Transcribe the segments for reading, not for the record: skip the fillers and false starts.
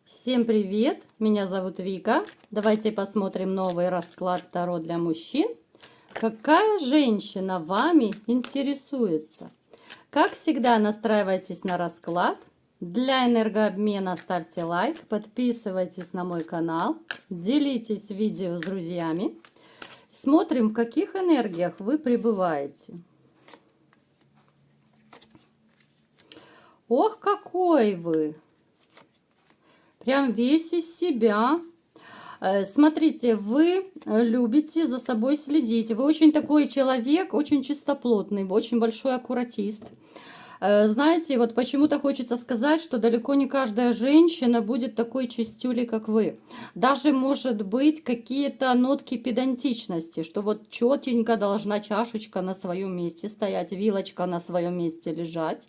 Всем привет! Меня зовут Вика. Давайте посмотрим новый расклад Таро для мужчин. Какая женщина вами интересуется? Как всегда, настраивайтесь на расклад. Для энергообмена ставьте лайк, подписывайтесь на мой канал, делитесь видео с друзьями. Смотрим, в каких энергиях вы пребываете. Ох, какой вы! Прям весь из себя. Смотрите, вы любите за собой следить. Вы очень такой человек, очень чистоплотный, очень большой аккуратист. Знаете, вот почему-то хочется сказать, что далеко не каждая женщина будет такой чистюлей, как вы. Даже, может быть, какие-то нотки педантичности, что вот четенько должна чашечка на своем месте стоять, вилочка на своем месте лежать.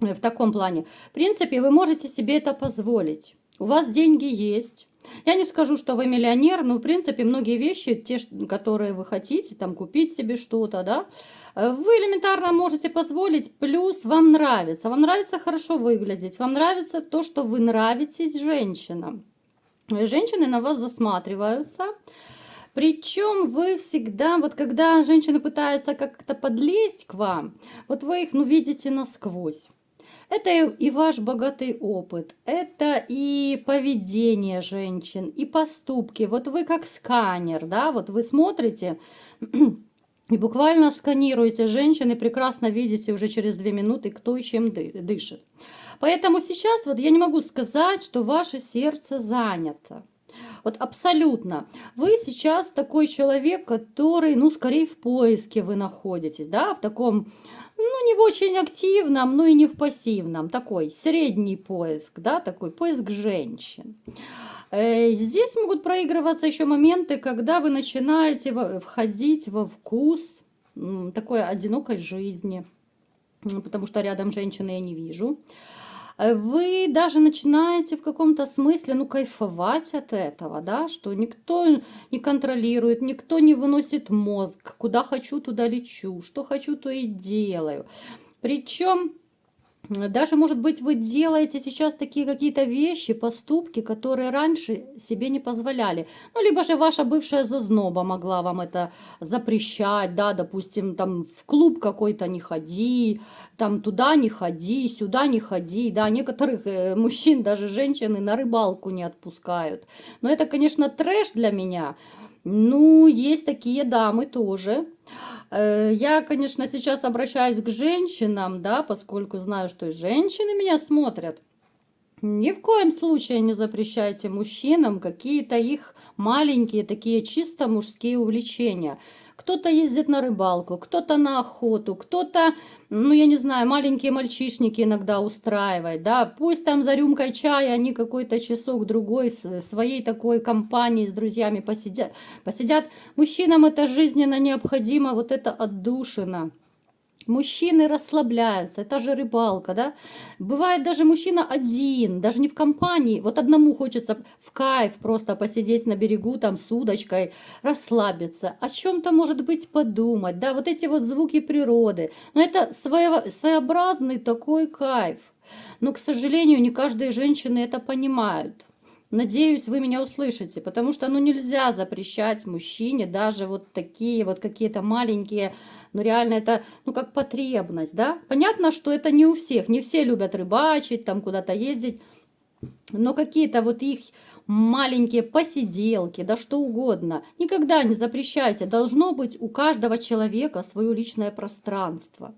В таком плане. В принципе, вы можете себе это позволить. У вас деньги есть. Я не скажу, что вы миллионер, но, в принципе, многие вещи, те, которые вы хотите, там, купить себе что-то, да, вы элементарно можете позволить, плюс вам нравится хорошо выглядеть, вам нравится то, что вы нравитесь женщинам. Женщины на вас засматриваются. Причем вы всегда, вот когда женщины пытаются как-то подлезть к вам, вот вы их, видите насквозь. Это и ваш богатый опыт, это и поведение женщин, и поступки. Вот вы как сканер, да, вот вы смотрите и буквально сканируете женщин и прекрасно видите уже через 2 минуты, кто и чем дышит. Поэтому сейчас вот я не могу сказать, что ваше сердце занято. Вот абсолютно. Вы сейчас такой человек, который, скорее в поиске вы находитесь, да, в таком, не в очень активном, но и не в пассивном, такой средний поиск, да, такой поиск женщин. Здесь могут проигрываться еще моменты, когда вы начинаете входить во вкус такой одинокой жизни, потому что рядом женщины я не вижу. Вы даже начинаете в каком-то смысле, кайфовать от этого, да, что никто не контролирует, никто не выносит мозг, куда хочу, туда лечу, что хочу, то и делаю. Причем даже, может быть, вы делаете сейчас такие какие-то вещи, поступки, которые раньше себе не позволяли. Либо же ваша бывшая зазноба могла вам это запрещать, да, допустим, там в клуб какой-то не ходи, там туда не ходи, сюда не ходи, да, некоторых мужчин, даже женщины на рыбалку не отпускают. Но это, конечно, трэш для меня. Есть такие дамы тоже. Я, конечно, сейчас обращаюсь к женщинам, да, поскольку знаю, что и женщины меня смотрят. Ни в коем случае не запрещайте мужчинам какие-то их маленькие, такие чисто мужские увлечения. Кто-то ездит на рыбалку, кто-то на охоту, кто-то, я не знаю, маленькие мальчишники иногда устраивает, да, пусть там за рюмкой чая они какой-то часок-другой своей такой компанией с друзьями посидят. Мужчинам это жизненно необходимо, вот это отдушина. Мужчины расслабляются, это же рыбалка, да? Бывает даже мужчина один, даже не в компании. Вот одному хочется в кайф просто посидеть на берегу там с удочкой, расслабиться, о чем-то, может быть, подумать, да? Вот эти вот звуки природы. Но это своеобразный такой кайф. Но, к сожалению, не каждые женщины это понимают. Надеюсь, вы меня услышите, потому что нельзя запрещать мужчине даже вот такие вот какие-то маленькие, реально это, как потребность, да? Понятно, что это не у всех, не все любят рыбачить, там куда-то ездить, но какие-то вот их маленькие посиделки, да что угодно, никогда не запрещайте. Должно быть у каждого человека свое личное пространство.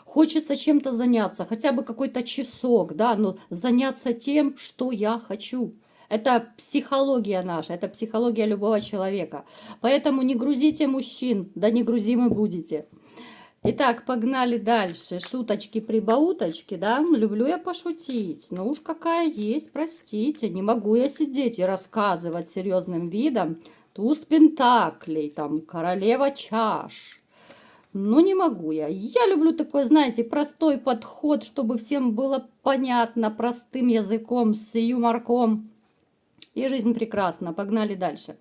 Хочется чем-то заняться, хотя бы какой-то часок, да, но заняться тем, что я хочу. Это психология наша, это психология любого человека. Поэтому не грузите мужчин, да не грузимы будете. Итак, погнали дальше. Шуточки-прибауточки, да? Люблю я пошутить. Уж какая есть, простите. Не могу я сидеть и рассказывать серьезным видом. Туз пентаклей, там, королева чаш. Не могу я. Я люблю такой, знаете, простой подход, чтобы всем было понятно, простым языком, с юморком. И жизнь прекрасна. Погнали дальше.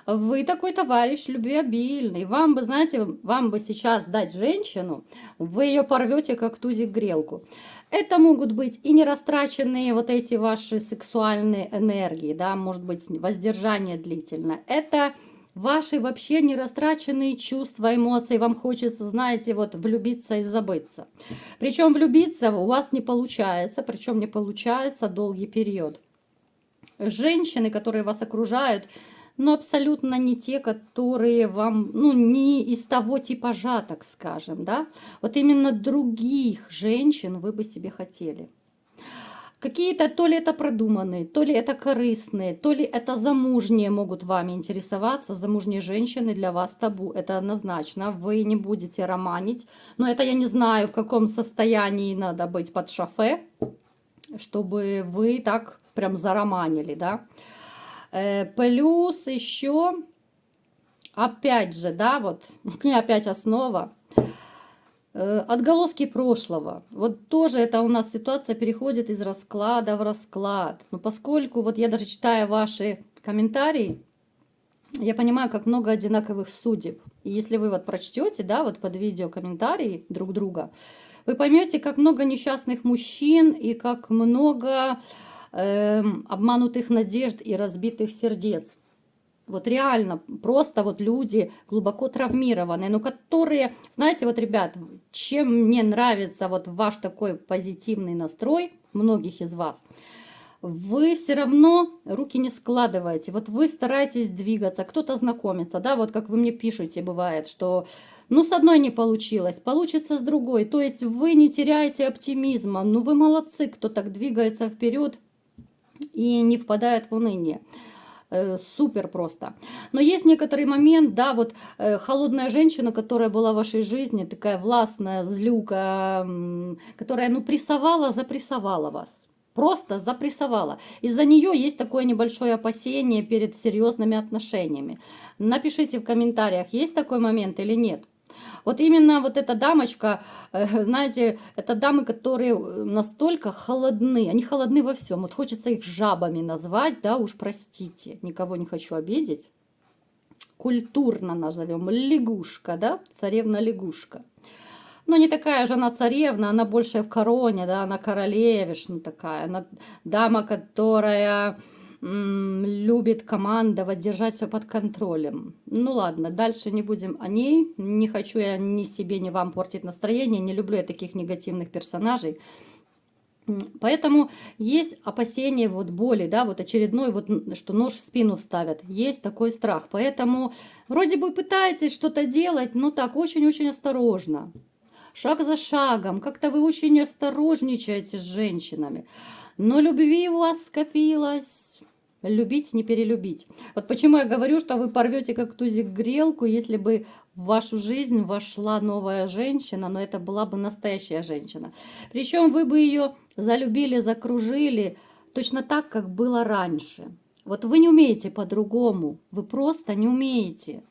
Вы такой товарищ любвеобильный. Вам бы, знаете, вам бы сейчас дать женщину, вы ее порвете как тузик грелку. Это могут быть и нерастраченные вот эти ваши сексуальные энергии, да, может быть, воздержание длительное. Это ваши вообще нерастраченные чувства, эмоции. Вам хочется, знаете, вот влюбиться и забыться. Причем влюбиться у вас не получается, причем не получается долгий период. Женщины, которые вас окружают, но абсолютно не те, которые вам, ну, не из того типажа, так скажем, да. Вот именно других женщин вы бы себе хотели. Какие-то, то ли это продуманные, то ли это корыстные, то ли это замужние могут вами интересоваться. Замужние женщины для вас табу, это однозначно. Вы не будете романить, но это я не знаю, в каком состоянии надо быть под шофе, чтобы вы так прям зароманили, да. Плюс еще, опять же, да, вот, не опять основа, отголоски прошлого. Вот тоже это у нас ситуация переходит из расклада в расклад. Но поскольку, вот я даже читаю ваши комментарии, я понимаю, как много одинаковых судеб. И если вы вот прочтете, да, вот под видео комментарии друг друга, вы поймете, как много несчастных мужчин и как много обманутых надежд и разбитых сердец. Вот реально, просто вот люди глубоко травмированные, но которые, знаете, вот, ребят, чем мне нравится вот ваш такой позитивный настрой, многих из вас, вы все равно руки не складываете, вот вы стараетесь двигаться, кто-то знакомится, да, вот как вы мне пишете, бывает, что, ну, с одной не получилось, получится с другой, то есть вы не теряете оптимизма, ну, вы молодцы, кто так двигается вперед и не впадает в уныние. Супер просто. Но есть некоторый момент, да, вот холодная женщина, которая была в вашей жизни, такая властная, злюка, которая, ну, прессовала, запрессовала вас. Просто запрессовала. Из-за нее есть такое небольшое опасение перед серьезными отношениями. Напишите в комментариях, есть такой момент или нет. Вот именно вот эта дамочка, знаете, это дамы, которые настолько холодны, они холодны во всем. Вот хочется их жабами назвать, да, уж простите, никого не хочу обидеть. Культурно назовем, лягушка, да, царевна-лягушка. Но не такая же она царевна, она больше в короне, да, она королевишна такая, она дама, которая любит командовать, держать все под контролем. Ну ладно, дальше не будем о ней. Не хочу я ни себе, ни вам портить настроение. Не люблю я таких негативных персонажей. Поэтому есть опасение вот боли, да, вот очередной, вот, что нож в спину вставят. Есть такой страх. Поэтому вроде бы пытаетесь что-то делать, но так очень-очень осторожно. Шаг за шагом. Как-то вы очень осторожничаете с женщинами. Но любви у вас скопилось. Любить, не перелюбить. Вот почему я говорю, что вы порвете как тузик грелку, если бы в вашу жизнь вошла новая женщина, но это была бы настоящая женщина. Причем вы бы ее залюбили, закружили точно так, как было раньше. Вот вы не умеете по-другому, вы просто не умеете.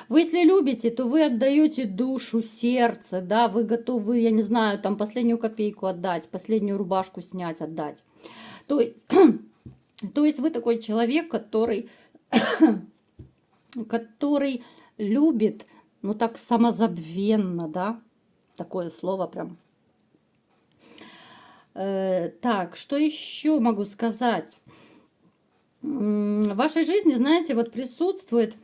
Вы, если любите, то вы отдаете душу, сердце, да, вы готовы, я не знаю, там последнюю копейку отдать, последнюю рубашку снять, отдать. То есть вы такой человек, который любит, ну так самозабвенно, да, такое слово прям. Так, что еще могу сказать? В вашей жизни, знаете, вот присутствует,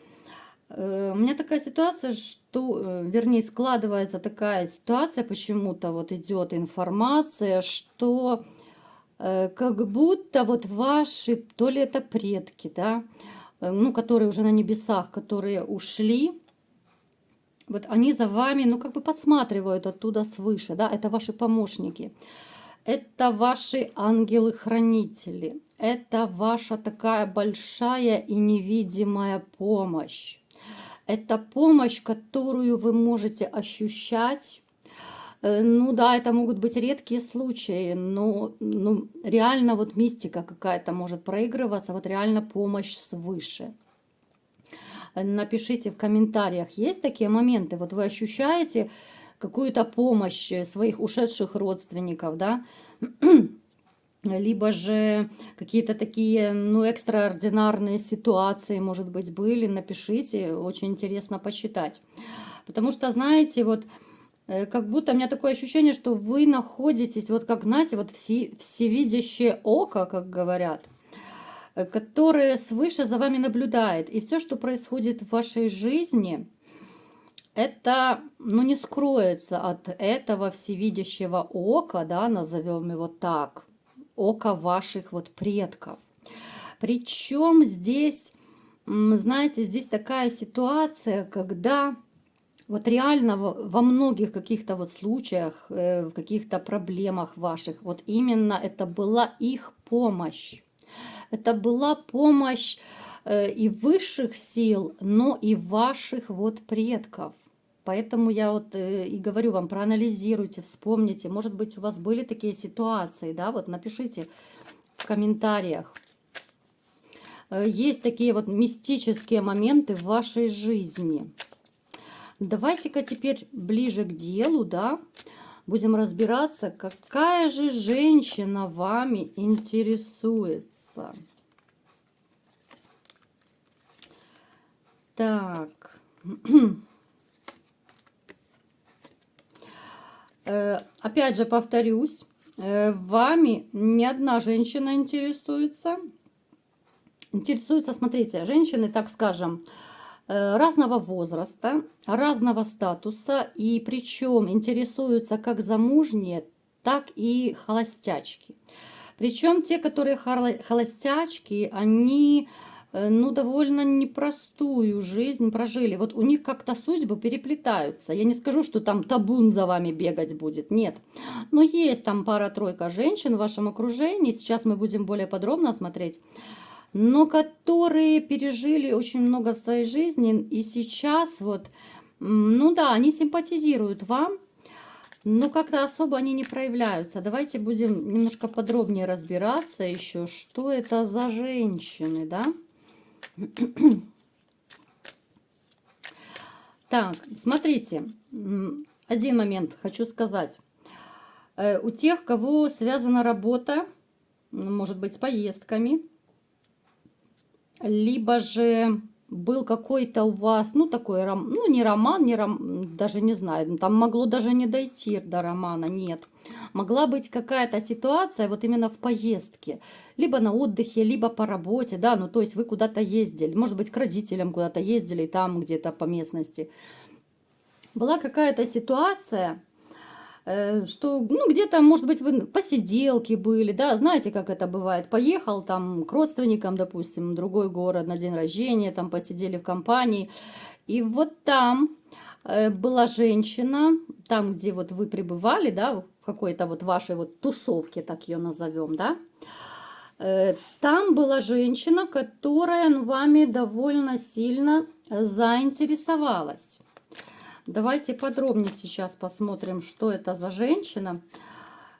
у меня такая ситуация, что, вернее, складывается такая ситуация, почему-то вот идет информация, что как будто вот ваши, то ли это предки, да, ну, которые уже на небесах, которые ушли, вот они за вами, ну, как бы подсматривают оттуда свыше, да, это ваши помощники, это ваши ангелы-хранители, это ваша такая большая и невидимая помощь. Это помощь, которую вы можете ощущать. Ну да, это могут быть редкие случаи, но реально вот мистика какая-то может проигрываться, вот реально помощь свыше. Напишите в комментариях, есть такие моменты, вот вы ощущаете какую-то помощь своих ушедших родственников, да? либо же какие-то такие, ну, экстраординарные ситуации, может быть, были, напишите, очень интересно почитать. Потому что, знаете, вот как будто у меня такое ощущение, что вы находитесь, вот как, знаете, вот всевидящее око, как говорят, которое свыше за вами наблюдает. И все, что происходит в вашей жизни, это, ну, не скроется от этого всевидящего ока, да, назовем его так, ока ваших вот предков. Причем здесь, знаете, здесь такая ситуация, когда вот реально во многих каких-то вот случаях, в каких-то проблемах ваших, вот именно это была их помощь. Это была помощь и высших сил, но и ваших вот предков. Поэтому я вот и говорю вам, проанализируйте, вспомните. Может быть, у вас были такие ситуации, да, вот напишите в комментариях. Есть такие вот мистические моменты в вашей жизни. Давайте-ка теперь ближе к делу, да, будем разбираться, какая же женщина вами интересуется. Так. Опять же повторюсь, вами не одна женщина интересуется. Интересуются, смотрите, женщины, так скажем, разного возраста, разного статуса, и причем интересуются как замужние, так и холостячки. Причем те, которые холостячки, они, ну, довольно непростую жизнь прожили. Вот у них как-то судьбы переплетаются. Я не скажу, что там табун за вами бегать будет, нет. Но есть там пара-тройка женщин в вашем окружении, сейчас мы будем более подробно смотреть, но которые пережили очень много в своей жизни, и сейчас вот, ну да, они симпатизируют вам, но как-то особо они не проявляются. Давайте будем немножко подробнее разбираться еще, что это за женщины, да? Так, смотрите, один момент хочу сказать. У тех, кого связана работа, может быть, с поездками, либо же был какой-то у вас, ну, такой, ну, не роман, даже не знаю, там могло даже не дойти до романа, нет. Могла быть какая-то ситуация вот именно в поездке, либо на отдыхе, либо по работе, да, ну, то есть вы куда-то ездили, может быть, к родителям куда-то ездили, там где-то по местности. Была какая-то ситуация, что, ну, где-то, может быть, вы посиделки были, да, знаете, как это бывает, поехал там к родственникам, допустим, в другой город на день рождения, там посидели в компании, и вот там была женщина, там, где вот вы пребывали, да, в какой-то вот вашей вот тусовке, так ее назовем, да, там была женщина, которая, ну, вами довольно сильно заинтересовалась. Давайте подробнее сейчас посмотрим, что это за женщина.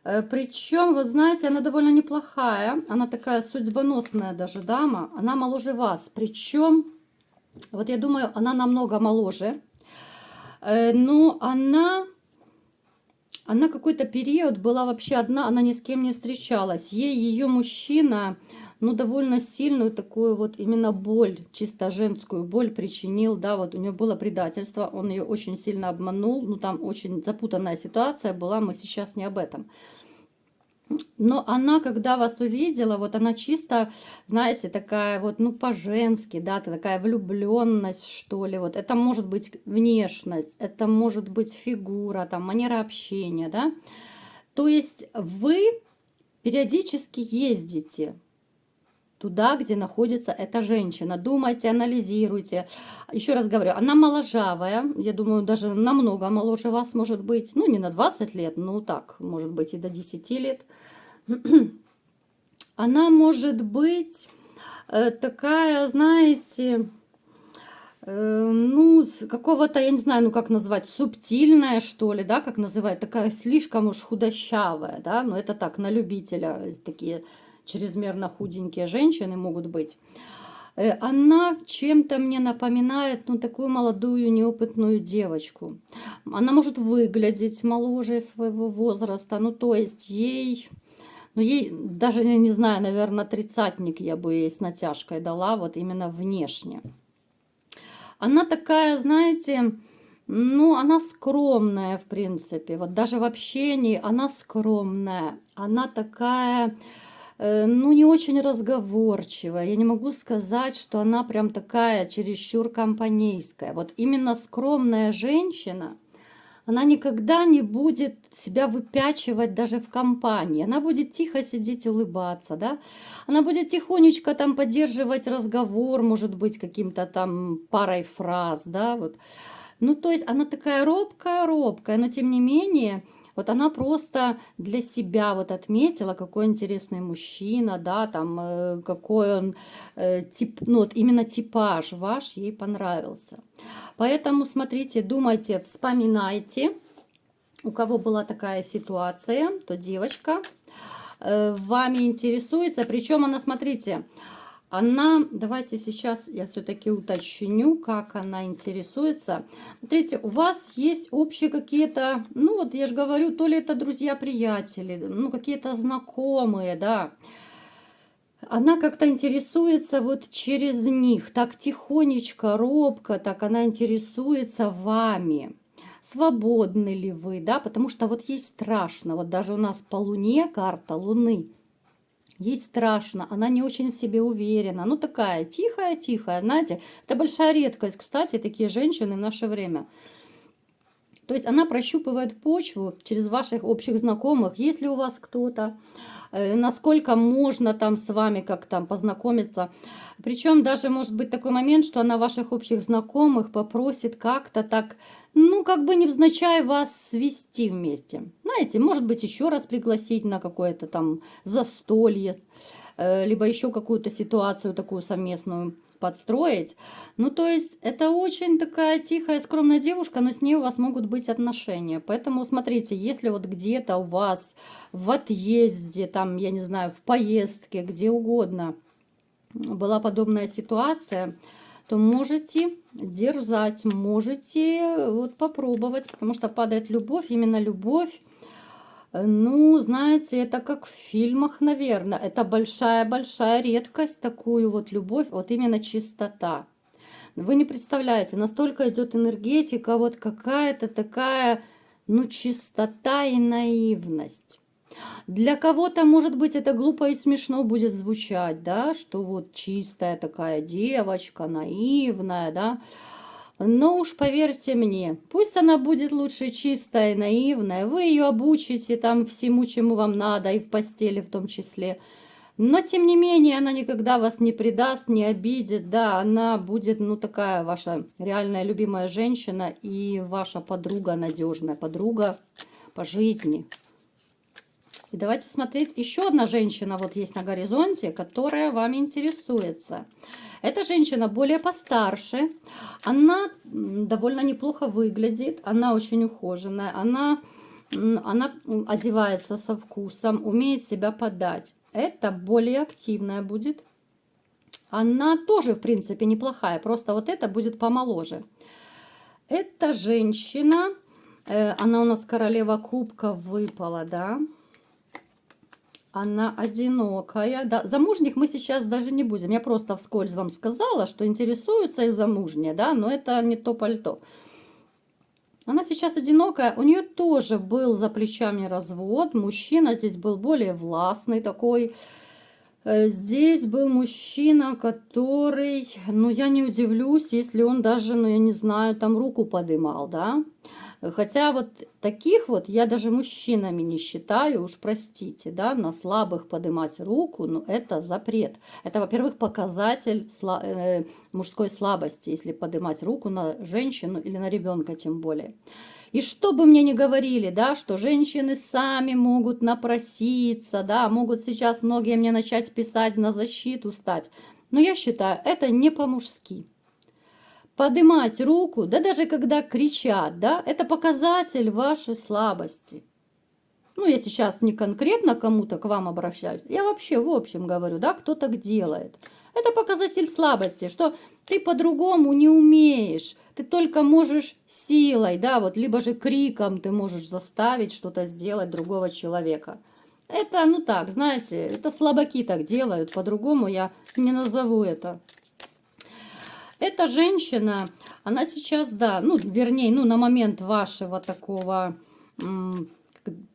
Причем, вот знаете, она довольно неплохая. Она такая судьбоносная даже дама. Она моложе вас. Причем, вот я думаю, она намного моложе. Но она какой-то период была вообще одна. Она ни с кем не встречалась. Ей ее мужчина, ну, довольно сильную такую вот именно боль, чисто женскую боль причинил, да, вот у нее было предательство, он ее очень сильно обманул, ну, там очень запутанная ситуация была, мы сейчас не об этом. Но она, когда вас увидела, вот она чисто, знаете, такая вот, ну, по-женски, да, такая влюбленность, что ли, вот. Это может быть внешность, это может быть фигура, там, манера общения, да. То есть вы периодически ездите туда, где находится эта женщина. Думайте, анализируйте. Еще раз говорю, она моложавая, я думаю, даже намного моложе вас может быть. Ну, не на 20 лет, ну так, может быть и до 10 лет. Она может быть такая, знаете, ну, какого-то, я не знаю, ну, как назвать, субтильная, что ли, да, как называют, такая слишком уж худощавая, да, но это так, на любителя, такие чрезмерно худенькие женщины могут быть. Она чем-то мне напоминает, ну, такую молодую, неопытную девочку. Она может выглядеть моложе своего возраста, ну, то есть ей, Ну, ей даже, я не знаю, наверное, тридцатник я бы ей с натяжкой дала, вот именно внешне. Она такая, знаете, ну, она скромная, в принципе. Вот даже в общении она скромная. Она такая, ну, не очень разговорчивая. Я не могу сказать, что она прям такая чересчур компанейская. Вот именно скромная женщина, она никогда не будет себя выпячивать даже в компании. Она будет тихо сидеть, улыбаться, да. Она будет тихонечко там поддерживать разговор, может быть, каким-то там парой фраз, да, вот. Ну, то есть она такая робкая, но тем не менее, вот она просто для себя вот отметила, какой интересный мужчина, да, там, какой он тип, ну, вот именно типаж ваш ей понравился. Поэтому смотрите, думайте, вспоминайте, у кого была такая ситуация, то девочка вами интересуется. Причем она, смотрите, она, давайте сейчас я все-таки уточню, как она интересуется. Смотрите, у вас есть общие какие-то, ну вот я же говорю, то ли это друзья-приятели, ну какие-то знакомые, да. Она как-то интересуется вот через них, так тихонечко, робко, так она интересуется вами. Свободны ли вы, да, потому что вот ей страшно, вот даже у нас по Луне карта Луны, ей страшно, она не очень в себе уверена, ну такая тихая, знаете, это большая редкость, кстати, такие женщины в наше время. То есть она прощупывает почву через ваших общих знакомых, есть ли у вас кто-то, насколько можно там с вами как там познакомиться. Причем даже может быть такой момент, что она ваших общих знакомых попросит как-то так, ну как бы невзначай вас свести вместе. Знаете, может быть еще раз пригласить на какое-то там застолье, либо еще какую-то ситуацию такую совместную подстроить. Ну, то есть, это очень такая тихая, скромная девушка, но с ней у вас могут быть отношения. Поэтому, смотрите, если вот где-то у вас в отъезде, там, я не знаю, в поездке, где угодно была подобная ситуация, то можете дерзать, можете вот попробовать, потому что падает любовь, именно любовь. Ну, знаете, это как в фильмах, наверное. Это большая-большая редкость, такую вот любовь, вот именно чистота. Вы не представляете, настолько идет энергетика, вот какая-то такая, ну, чистота и наивность. Для кого-то, может быть, это глупо и смешно будет звучать, да, что вот чистая такая девочка, наивная, да. Но уж поверьте мне, пусть она будет лучше чистая и наивная, вы ее обучите там всему, чему вам надо, и в постели в том числе. Но, тем не менее, она никогда вас не предаст, не обидит, да, она будет, ну, такая ваша реальная любимая женщина и ваша подруга, надежная подруга по жизни. И давайте смотреть, еще одна женщина вот есть на горизонте, которая вами интересуется. Эта женщина более постарше, она довольно неплохо выглядит, она очень ухоженная, она одевается со вкусом, умеет себя подать. Это более активная будет. Она тоже, в принципе, неплохая, просто вот это будет помоложе. Эта женщина, она у нас королева кубков выпала, да. Она одинокая. Да, замужних мы сейчас даже не будем. Я просто вскользь вам сказала, что интересуется и замужняя, да, но это не то пальто. Она сейчас одинокая. У нее тоже был за плечами развод. Мужчина здесь был более властный такой. Здесь был мужчина, который, ну, я не удивлюсь, если он даже, ну, я не знаю, там руку подымал, да. Хотя вот таких вот я даже мужчинами не считаю, уж простите, да, на слабых подымать руку, ну, это запрет. Это, во-первых, показатель мужской слабости, если подымать руку на женщину или на ребенка тем более. И что бы мне ни говорили, да, что женщины сами могут напроситься, да, могут сейчас многие мне начать писать на защиту стать. Но я считаю, это не по-мужски. Поднимать руку, да даже когда кричат, да, это показатель вашей слабости. Ну, я сейчас не конкретно кому-то к вам обращаюсь, я вообще в общем говорю, да, кто так делает. Это показатель слабости, что ты по-другому не умеешь, ты только можешь силой, да, вот, либо же криком ты можешь заставить что-то сделать другого человека. Это, ну так, знаете, это слабаки так делают, по-другому я не назову это. Эта женщина, она сейчас, да, ну, вернее, ну, на момент вашего такого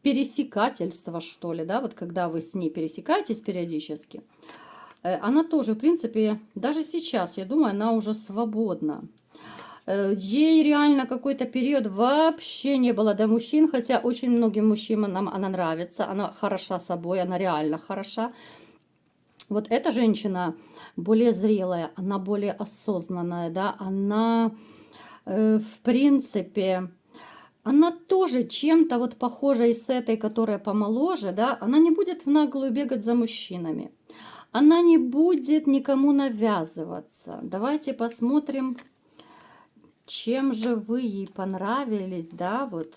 пересекательства, что ли, да, вот когда вы с ней пересекаетесь периодически, она тоже, в принципе, даже сейчас, я думаю, она уже свободна. Ей реально какой-то период вообще не было до мужчин, хотя очень многим мужчинам она нравится, она хороша собой, она реально хороша. Вот эта женщина более зрелая, она более осознанная, да, она, в принципе, она тоже чем-то вот похожа и с этой, которая помоложе, да, она не будет в наглую бегать за мужчинами, она не будет никому навязываться. Давайте посмотрим, чем же вы ей понравились, да, вот.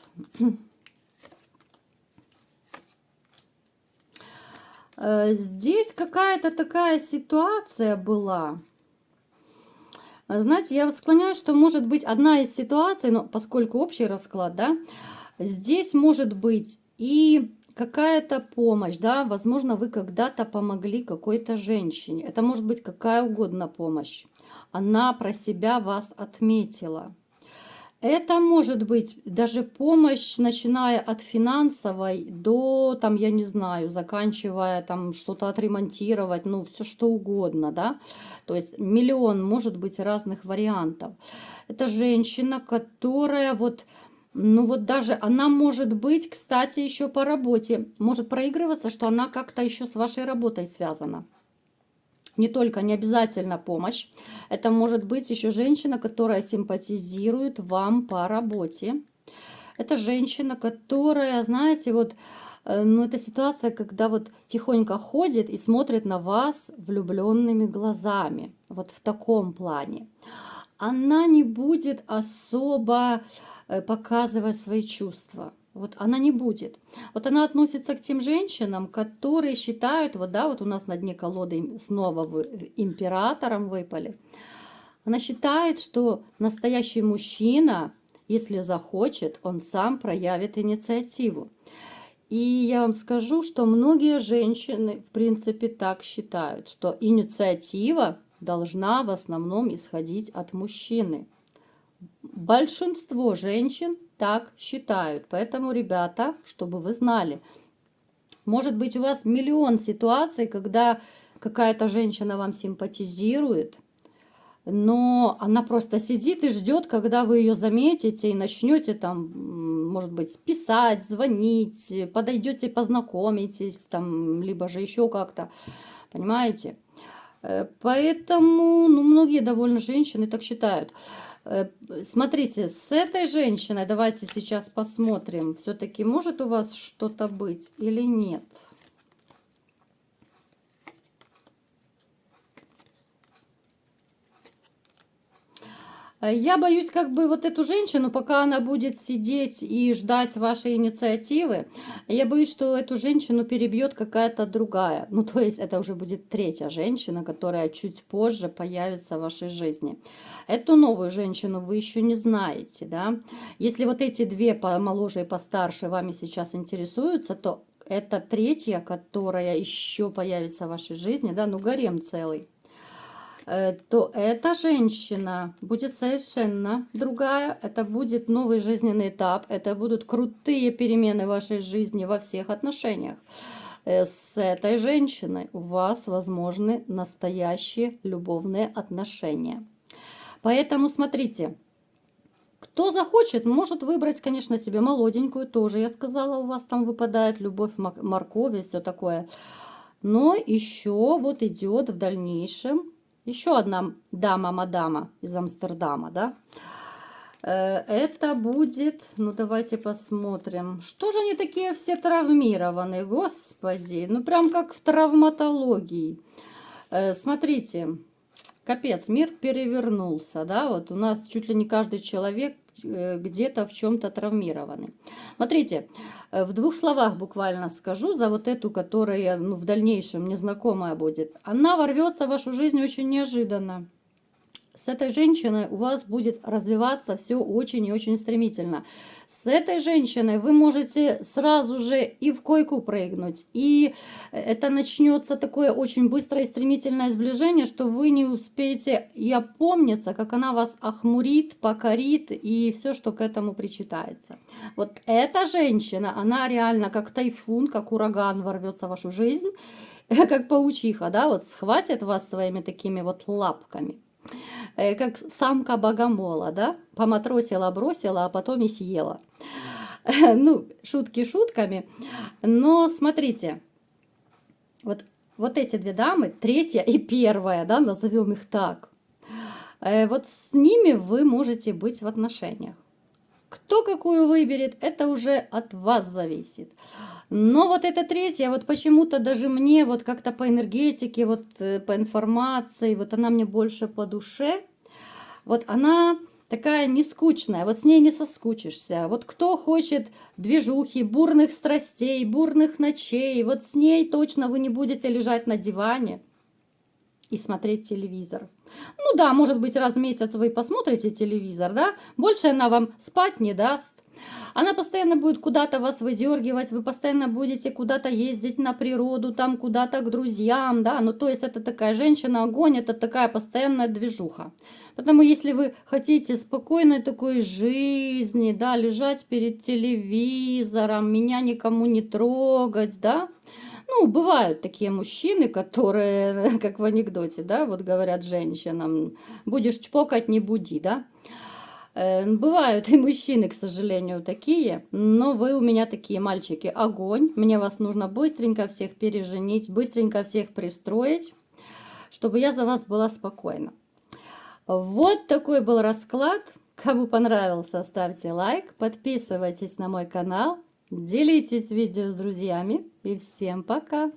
Здесь какая-то такая ситуация была. Знаете, я вот склоняюсь, что может быть одна из ситуаций, но поскольку общий расклад, да, здесь может быть и какая-то помощь, да, возможно, вы когда-то помогли какой-то женщине. Это может быть какая угодно помощь. Она про себя вас отметила. Это может быть даже помощь, начиная от финансовой до, там, я не знаю, заканчивая там что-то отремонтировать, ну, все что угодно, да. То есть миллион может быть разных вариантов. Это женщина, которая вот, ну вот даже она может быть, кстати, еще по работе, может проигрываться, что она как-то еще с вашей работой связана. Не только, не обязательно помощь. Это может быть еще женщина, которая симпатизирует вам по работе. Это женщина, которая, знаете, вот, ну, это ситуация, когда вот тихонько ходит и смотрит на вас влюбленными глазами. Вот в таком плане. Она не будет особо показывать свои чувства. Вот она не будет. Вот она относится к тем женщинам, которые считают, вот да, вот у нас на дне колоды снова императором выпали. Она считает, что настоящий мужчина, если захочет, он сам проявит инициативу. И я вам скажу, что многие женщины, в принципе, так считают, что инициатива должна в основном исходить от мужчины. Большинство женщин так считают. Поэтому, ребята, чтобы вы знали, может быть у вас миллион ситуаций, когда какая-то женщина вам симпатизирует, но она просто сидит и ждет, когда вы ее заметите и начнете там, может быть, писать, звонить, подойдете, познакомитесь, там, либо же еще как-то, понимаете? Поэтому, ну, многие довольно женщины так считают. Смотрите, с этой женщиной давайте сейчас посмотрим, все-таки может у вас что-то быть или нет. Я боюсь, как бы вот эту женщину, пока она будет сидеть и ждать вашей инициативы, я боюсь, что эту женщину перебьет какая-то другая. Ну, то есть это уже будет третья женщина, которая чуть позже появится в вашей жизни. Эту новую женщину вы еще не знаете, да. Если вот эти две помоложе и постарше вами сейчас интересуются, то это третья, которая еще появится в вашей жизни, да, ну, гарем целый. То эта женщина будет совершенно другая. Это будет новый жизненный этап. Это будут крутые перемены в вашей жизни во всех отношениях. С этой женщиной у вас возможны настоящие любовные отношения. Поэтому смотрите, кто захочет, может выбрать, конечно, себе молоденькую тоже. Я сказала, у вас там выпадает любовь, морковь и все такое. Но еще вот идет в дальнейшем еще одна дама-мадама из Амстердама, да. Это будет, ну давайте посмотрим. Что же они такие все травмированные, господи. Ну прям как в травматологии. Смотрите, капец, мир перевернулся, да. Вот у нас чуть ли не каждый человек где-то в чем-то травмированный. Смотрите, в двух словах буквально скажу за вот эту, которая, ну, в дальнейшем незнакомая будет. Она ворвется в вашу жизнь очень неожиданно. С этой женщиной у вас будет развиваться все очень и очень стремительно. С этой женщиной вы можете сразу же и в койку прыгнуть, и это начнется такое очень быстрое и стремительное сближение, что вы не успеете и опомниться, как она вас охмурит, покорит и все, что к этому причитается. Вот эта женщина, она реально как тайфун, как ураган ворвется в вашу жизнь, как паучиха, да, вот схватит вас своими такими вот лапками. Как самка богомола, да, поматросила, бросила, а потом и съела. Ну, шутки шутками, но смотрите, вот эти две дамы, третья и первая, да, назовем их так, вот с ними вы можете быть в отношениях. Кто какую выберет, это уже от вас зависит. Но вот эта третья, вот почему-то даже мне вот как-то по энергетике, вот по информации, вот она мне больше по душе. Вот она такая не скучная, вот с ней не соскучишься. Вот кто хочет движухи, бурных страстей, бурных ночей, вот с ней точно вы не будете лежать на диване и смотреть телевизор. Ну да, может быть, раз в месяц вы посмотрите телевизор, да, больше она вам спать не даст. Она постоянно будет куда-то вас выдергивать, вы постоянно будете куда-то ездить на природу, там куда-то к друзьям, да, ну то есть это такая женщина, огонь, это такая постоянная движуха. Потому если вы хотите спокойной такой жизни, да, лежать перед телевизором, меня никому не трогать, да, ну, бывают такие мужчины, которые, как в анекдоте, да, вот говорят женщинам, будешь чпокать, не буди, да. Бывают и мужчины, к сожалению, такие, но вы у меня такие мальчики, огонь. Мне вас нужно быстренько всех переженить, быстренько всех пристроить, чтобы я за вас была спокойна. Вот такой был расклад. Кому понравился, ставьте лайк, подписывайтесь на мой канал, делитесь видео с друзьями и всем пока!